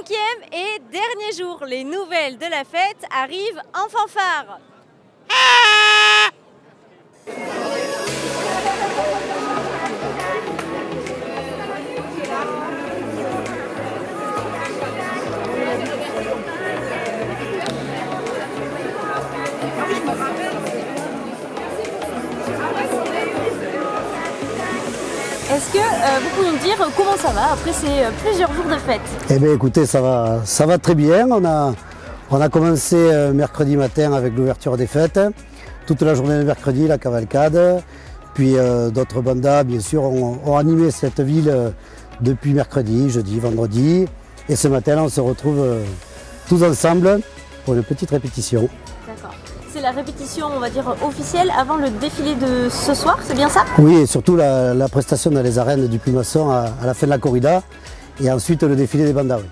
5e et dernier jour, les nouvelles de la fête arrivent en fanfare. Est-ce que vous pouvez nous dire comment ça va après ces plusieurs jours de fête? Eh bien écoutez, ça va très bien. On a commencé mercredi matin avec l'ouverture des fêtes. Toute la journée de mercredi, la cavalcade. Puis d'autres bandas, bien sûr, ont animé cette ville depuis mercredi, jeudi, vendredi. Et ce matin, on se retrouve tous ensemble pour une petite répétition. D'accord. C'est la répétition, on va dire, officielle avant le défilé de ce soir, c'est bien ça? Oui, et surtout la prestation dans les arènes du Plumasson à la fin de la corrida. Et ensuite le défilé des bandas. Oui.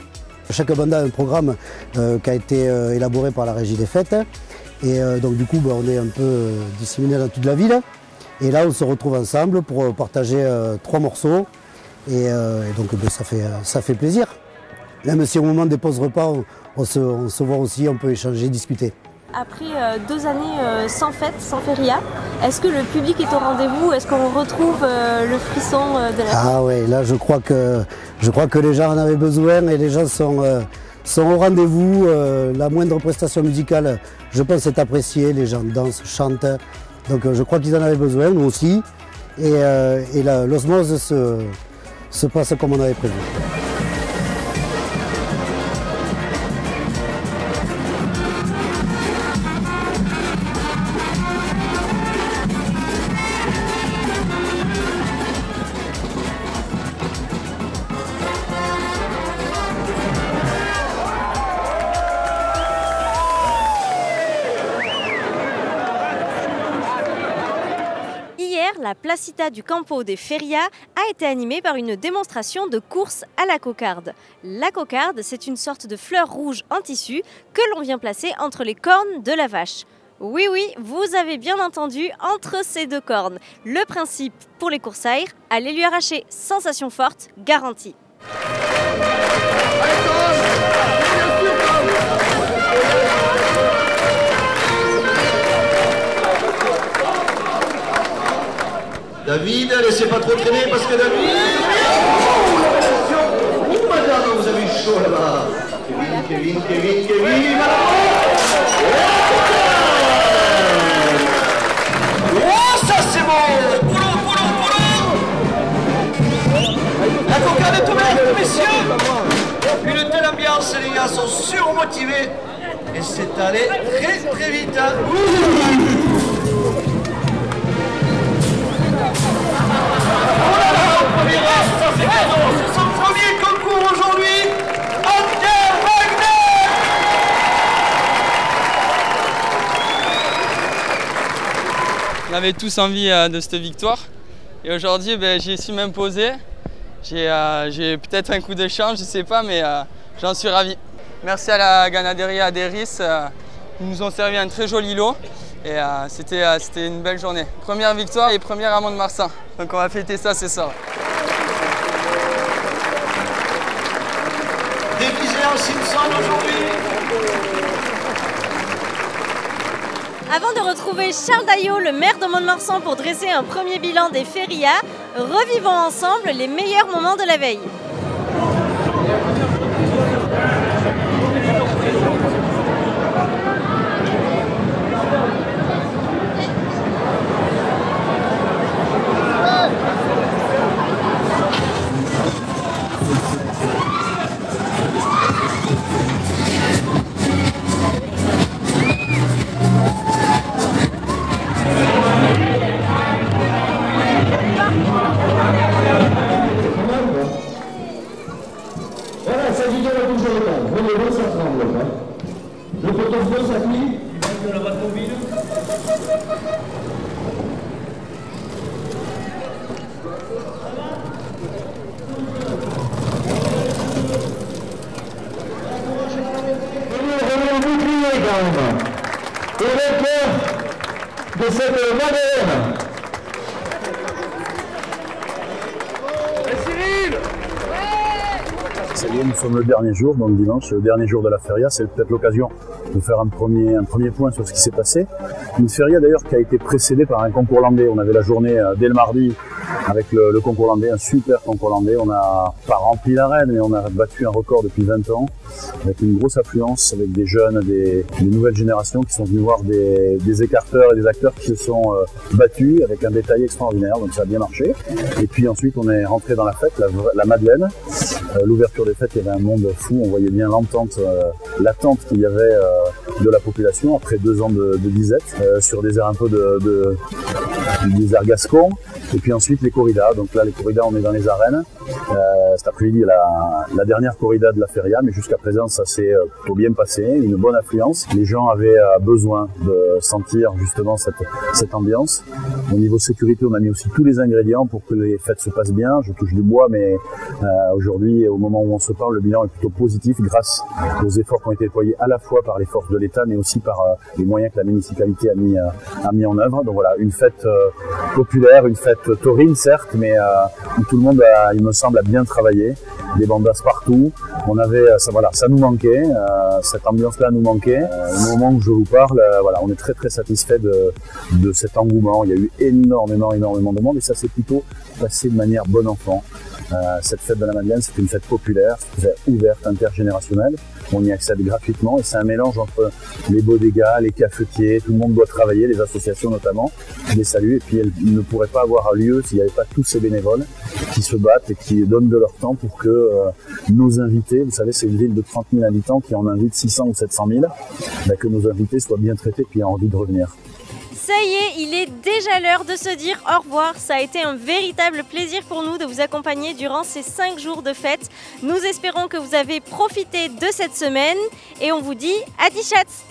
Chaque banda a un programme qui a été élaboré par la régie des fêtes. Et donc du coup, on est un peu disséminés dans toute la ville. Et là, on se retrouve ensemble pour partager 3 morceaux. Et donc ça fait plaisir. Même si au moment des pauses repas, on se voit aussi, on peut échanger, discuter. Après 2 années sans fête, sans feria, est-ce que le public est au rendez-vous? Est-ce qu'on retrouve le frisson de la fête? Ah ouais, là je crois que les gens en avaient besoin et les gens sont au rendez-vous. La moindre prestation musicale, je pense, est appréciée. Les gens dansent, chantent. Donc je crois qu'ils en avaient besoin, nous aussi. Et l'osmose se passe comme on avait prévu. La Placita du Campo des Ferias a été animée par une démonstration de course à la cocarde. La cocarde, c'est une sorte de fleur rouge en tissu que l'on vient placer entre les cornes de la vache. Oui, vous avez bien entendu, entre ces 2 cornes. Le principe pour les coursailles, allez lui arracher, sensation forte, garantie. David, laissez pas trop traîner parce que David... Oh madame, vous avez eu chaud là-bas. Kevin, oh, ça c'est bon. La cocarde est ouverte, messieurs. Une telle ambiance, les gars sont surmotivés. Et c'est allé très vite. Hein. C'est son premier concours aujourd'hui. Hunter Wagner. On avait tous envie de cette victoire. Et aujourd'hui, j'ai su m'imposer. J'ai peut-être un coup de chance, je ne sais pas, mais j'en suis ravi. Merci à la Ganaderia Aderis. Ils nous ont servi un très joli lot. Et c'était une belle journée. Première victoire et première à Mont-de-Marsan. Donc on va fêter ça ce soir. Déguisé en Simpson aujourd'hui. Avant de retrouver Charles Daillot, le maire de Mont-de-Marsan, pour dresser un premier bilan des férias, revivons ensemble les meilleurs moments de la veille. Voilà, ça dit de la bouche de l'état. Voyez-vous, ça tremble. Hein. Le pot-au-feu, ça cuit. De la boîte mobile. Revenez le bouclier quand même. Et le cœur de cette Madeleine. Ça y est, nous sommes le dernier jour, donc dimanche, le dernier jour de la feria. C'est peut-être l'occasion de faire un premier point sur ce qui s'est passé. Une feria d'ailleurs qui a été précédée par un concours landais. On avait la journée dès le mardi avec le concours landais, un super concours landais. On n'a pas rempli l'arène, mais on a battu un record depuis 20 ans, avec une grosse affluence, avec des jeunes, des nouvelles générations qui sont venus voir des écarteurs et des acteurs qui se sont battus avec un détail extraordinaire, donc ça a bien marché. Et puis ensuite on est rentré dans la fête, la Madeleine. L'ouverture des fêtes, il y avait un monde fou, on voyait bien l'attente qu'il y avait de la population après 2 ans de disette, sur des airs un peu des airs gascons. Et puis ensuite les corridas, donc là les corridas on est dans les arènes. Cet après-midi la dernière corrida de la feria, mais jusqu'à présent ça s'est plutôt bien passé, une bonne affluence. Les gens avaient besoin de sentir justement cette ambiance. Au niveau sécurité, on a mis aussi tous les ingrédients pour que les fêtes se passent bien. Je touche du bois, mais aujourd'hui, au moment où on se parle, le bilan est plutôt positif grâce aux efforts qui ont été déployés à la fois par les forces de l'État, mais aussi par les moyens que la municipalité a mis en œuvre. Donc voilà, une fête populaire, une fête taurine certes, mais où tout le monde, il me semble, a bien travaillé. Des bandas partout. On avait, ça nous manquait, cette ambiance-là nous manquait. Au moment où je vous parle, on est très très satisfait de cet engouement. Il y a eu énormément de monde et ça s'est plutôt passé de manière bon enfant. Cette fête de la Madeleine, c'est une fête populaire, c'est une fête ouverte, intergénérationnelle. On y accède gratuitement et c'est un mélange entre les bodegas, les cafetiers, tout le monde doit travailler, les associations notamment. Je les salue et puis elle ne pourrait pas avoir lieu s'il n'y avait pas tous ces bénévoles qui se battent et qui donnent de leur temps pour que nos invités, vous savez c'est une ville de 30 000 habitants qui en invite 600 ou 700 000, que nos invités soient bien traités et puis aient envie de revenir. Ça y est, il est déjà l'heure de se dire au revoir. Ça a été un véritable plaisir pour nous de vous accompagner durant ces 5 jours de fête. Nous espérons que vous avez profité de cette semaine et on vous dit à 10 chats.